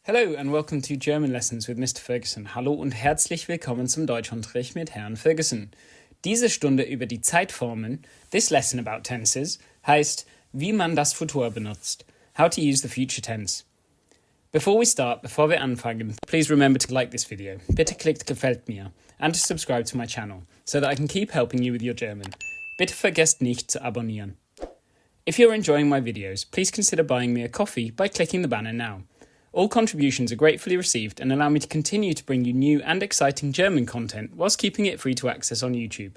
Hello and welcome to German Lessons with Mr. Ferguson. Hallo und herzlich willkommen zum Deutschunterricht mit Herrn Ferguson. Diese Stunde über die Zeitformen, this lesson about tenses, heißt, wie man das Futur benutzt, how to use the future tense. Before wir anfangen, please remember to like this video, bitte klickt gefällt mir, and to subscribe to my channel, so that I can keep helping you with your German. Bitte vergesst nicht zu abonnieren. If you're enjoying my videos, please consider buying me a coffee by clicking the banner now. All contributions are gratefully received and allow me to continue to bring you new and exciting German content whilst keeping it free to access on YouTube.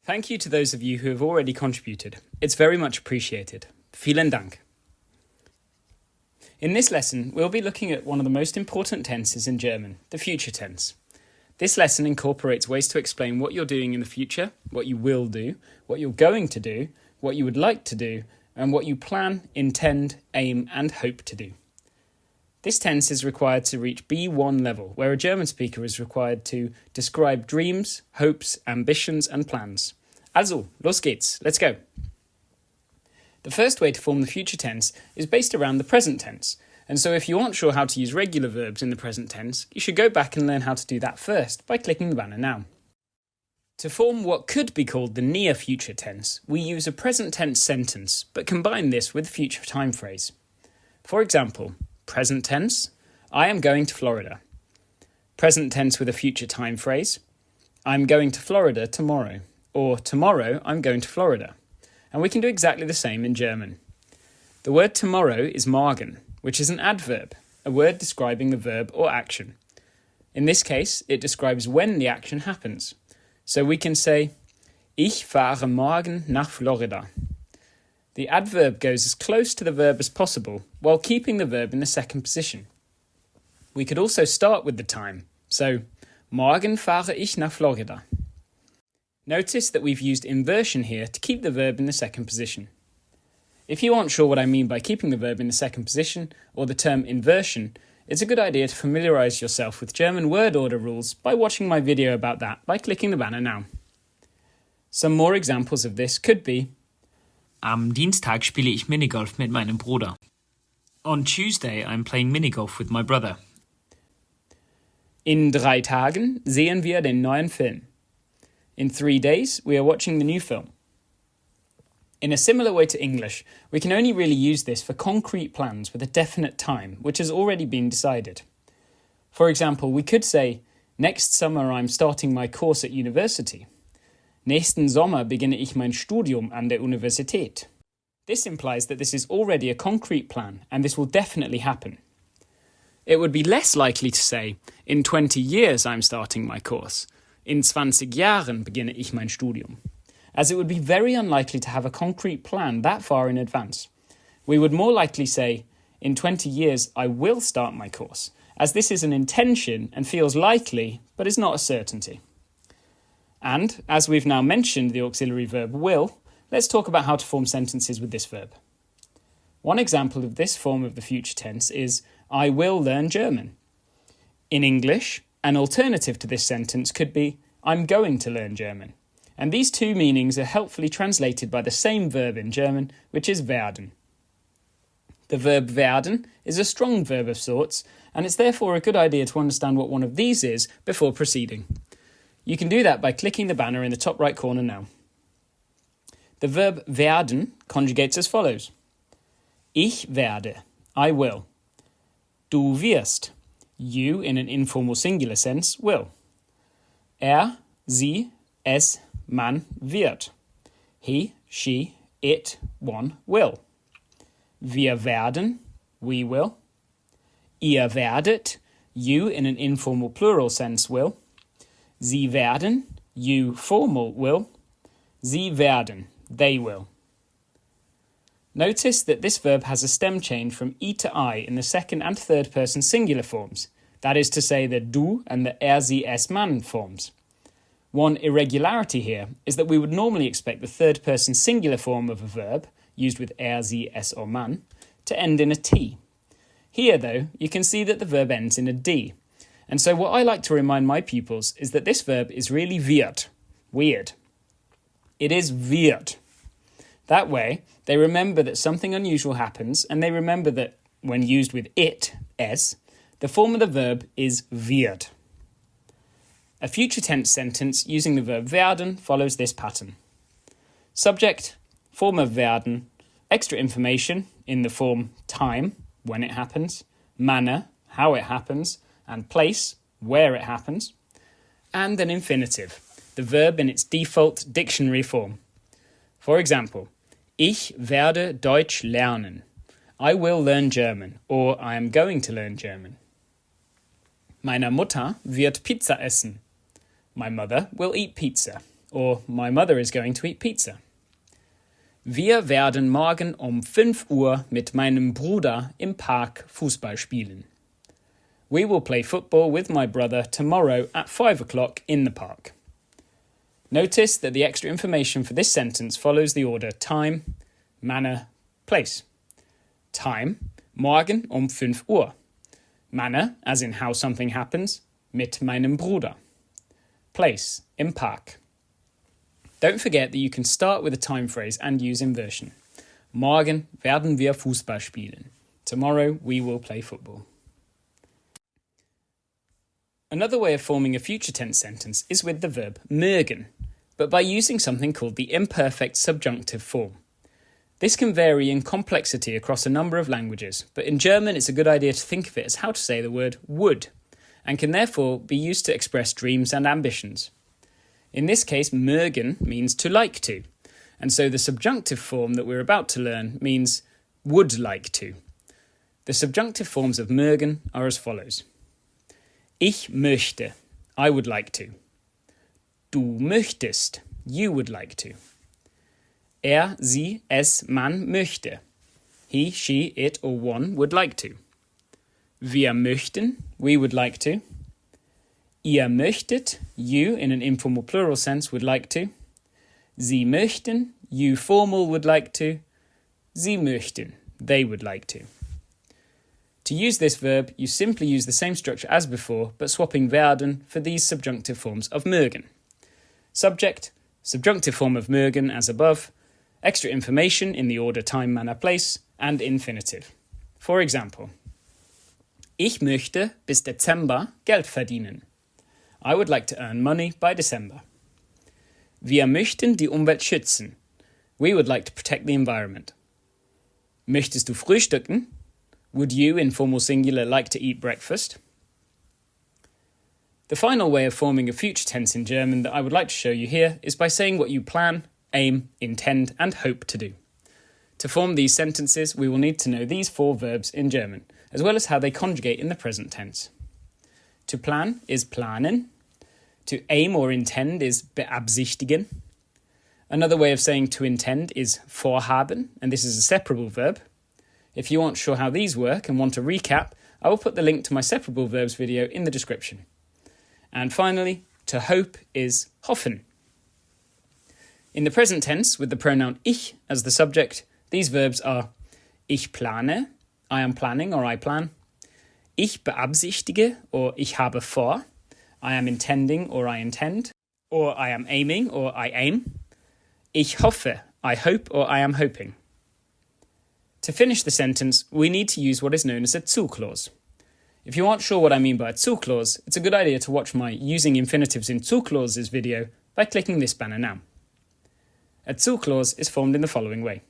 Thank you to those of you who have already contributed. It's very much appreciated. Vielen Dank. In this lesson, we'll be looking at one of the most important tenses in German, the future tense. This lesson incorporates ways to explain what you're doing in the future, what you will do, what you're going to do, what you would like to do, and what you plan, intend, aim, and hope to do. This tense is required to reach B1 level, where a German speaker is required to describe dreams, hopes, ambitions, and plans. Also, los geht's, let's go. The first way to form the future tense is based around the present tense, and so if you aren't sure how to use regular verbs in the present tense, you should go back and learn how to do that first by clicking the banner now. To form what could be called the near future tense, we use a present tense sentence, but combine this with future time phrase. For example, present tense, I am going to Florida. Present tense with a future time phrase, I'm going to Florida tomorrow. Or tomorrow, I'm going to Florida. And we can do exactly the same in German. The word tomorrow is morgen, which is an adverb, a word describing the verb or action. In this case, it describes when the action happens. So we can say, Ich fahre morgen nach Florida. The adverb goes as close to the verb as possible, while keeping the verb in the second position. We could also start with the time, so morgen fahre ich nach Florida. Notice that we've used inversion here to keep the verb in the second position. If you aren't sure what I mean by keeping the verb in the second position, or the term inversion, it's a good idea to familiarise yourself with German word order rules by watching my video about that by clicking the banner now. Some more examples of this could be: Am Dienstag spiele ich Minigolf mit meinem Bruder. On Tuesday, I'm playing minigolf with my brother. In 3 Tagen sehen wir den neuen Film. In 3 days, we are watching the new film. In a similar way to English, we can only really use this for concrete plans with a definite time, which has already been decided. For example, we could say, Next summer I'm starting my course at university. Nächsten Sommer beginne ich mein Studium an der Universität. This implies that this is already a concrete plan, and this will definitely happen. It would be less likely to say, in 20 years I'm starting my course. In 20 Jahren beginne ich mein Studium. As it would be very unlikely to have a concrete plan that far in advance. We would more likely say, in 20 years I will start my course, as this is an intention and feels likely, but is not a certainty. And, as we've now mentioned the auxiliary verb will, let's talk about how to form sentences with this verb. One example of this form of the future tense is, I will learn German. In English, an alternative to this sentence could be, I'm going to learn German. And these two meanings are helpfully translated by the same verb in German, which is werden. The verb werden is a strong verb of sorts, and it's therefore a good idea to understand what one of these is before proceeding. You can do that by clicking the banner in the top right corner now. The verb werden conjugates as follows. Ich werde, I will. Du wirst, you in an informal singular sense will. Sie, es, man wird. He, she, it, one will. Wir werden, we will. Ihr werdet, you in an informal plural sense will. Sie werden, you formal will. Sie werden, they will. Notice that this verb has a stem change from E to I in the second and third person singular forms. That is to say the du and the sie, es, man forms. One irregularity here is that we would normally expect the third person singular form of a verb, used with sie, es, or man, to end in a T. Here, though, you can see that the verb ends in a D. And so what I like to remind my pupils is that this verb is really wird, weird. It is wird. That way, they remember that something unusual happens, and they remember that when used with it, es, The form of the verb is wird. A future tense sentence using the verb werden follows this pattern. Subject, form of werden, extra information in the form time, when it happens, manner, how it happens, and place, where it happens, and an infinitive, the verb in its default dictionary form. For example, ich werde Deutsch lernen. I will learn German, or I am going to learn German. Meine Mutter wird Pizza essen. My mother will eat pizza, or my mother is going to eat pizza. Wir werden morgen 5 Uhr mit meinem Bruder im Park Fußball spielen. We will play football with my brother tomorrow at 5 o'clock in the park. Notice that the extra information for this sentence follows the order time, manner, place. Time, morgen 5 Uhr. Manner, as in how something happens, mit meinem Bruder. Place, im Park. Don't forget that you can start with a time phrase and use inversion. Morgen werden wir Fußball spielen. Tomorrow we will play football. Another way of forming a future tense sentence is with the verb mögen, but by using something called the imperfect subjunctive form. This can vary in complexity across a number of languages, but in German it's a good idea to think of it as how to say the word would, and can therefore be used to express dreams and ambitions. In this case, mögen means to like to, and so the subjunctive form that we're about to learn means would like to. The subjunctive forms of mögen are as follows. Ich möchte, I would like to. Du möchtest, you would like to. Er, sie, es, man möchte. He, she, it, or one would like to. Wir möchten, we would like to. Ihr möchtet, you in an informal plural sense would like to. Sie möchten, you formal would like to. Sie möchten, they would like to. To use this verb, you simply use the same structure as before, but swapping werden for these subjunctive forms of mögen. Subject, subjunctive form of mögen as above, extra information in the order time, manner, place, and infinitive. For example, ich möchte bis Dezember Geld verdienen. I would like to earn money by December. Wir möchten die Umwelt schützen. We would like to protect the environment. Möchtest du frühstücken? Would you, in formal singular, like to eat breakfast? The final way of forming a future tense in German that I would like to show you here is by saying what you plan, aim, intend, and hope to do. To form these sentences, we will need to know these 4 verbs in German, as well as how they conjugate in the present tense. To plan is planen. To aim or intend is beabsichtigen. Another way of saying to intend is vorhaben, and this is a separable verb. If you aren't sure how these work and want a recap, I will put the link to my separable verbs video in the description. And finally, to hope is hoffen. In the present tense, with the pronoun ich as the subject, these verbs are ich plane, I am planning or I plan. Ich beabsichtige or ich habe vor, I am intending or I intend, or I am aiming or I aim. Ich hoffe, I hope or I am hoping. To finish the sentence, we need to use what is known as a zu clause. If you aren't sure what I mean by a zu clause, it's a good idea to watch my Using Infinitives in Zu Clauses video by clicking this banner now. A zu clause is formed in the following way.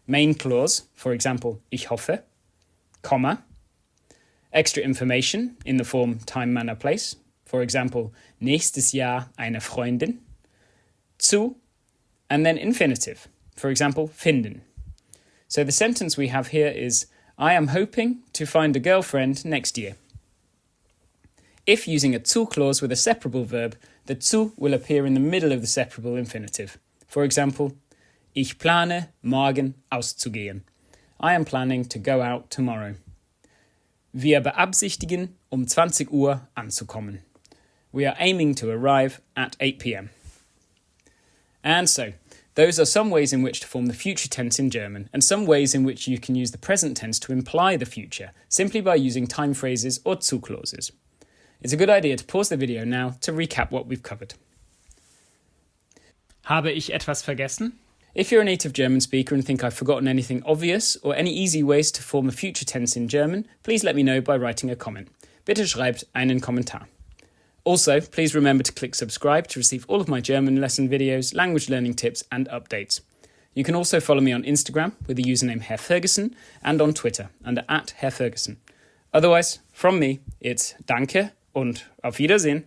Main clause, for example, ich hoffe, comma, extra information in the form time, manner, place, for example, nächstes Jahr eine Freundin, zu, and then infinitive, for example, finden. So the sentence we have here is, I am hoping to find a girlfriend next year. If using a zu clause with a separable verb, the zu will appear in the middle of the separable infinitive. For example, ich plane, morgen auszugehen. I am planning to go out tomorrow. Wir beabsichtigen, 20 Uhr anzukommen. We are aiming to arrive at 8 p.m. And so, those are some ways in which to form the future tense in German, and some ways in which you can use the present tense to imply the future, simply by using time phrases or zu clauses. It's a good idea to pause the video now to recap what we've covered. Habe ich etwas vergessen? If you're a native German speaker and think I've forgotten anything obvious or any easy ways to form a future tense in German, please let me know by writing a comment. Bitte schreibt einen Kommentar. Also, please remember to click subscribe to receive all of my German lesson videos, language learning tips and updates. You can also follow me on Instagram with the username Herr Ferguson and on Twitter under @Herr Ferguson. Otherwise, from me, it's Danke und auf Wiedersehen.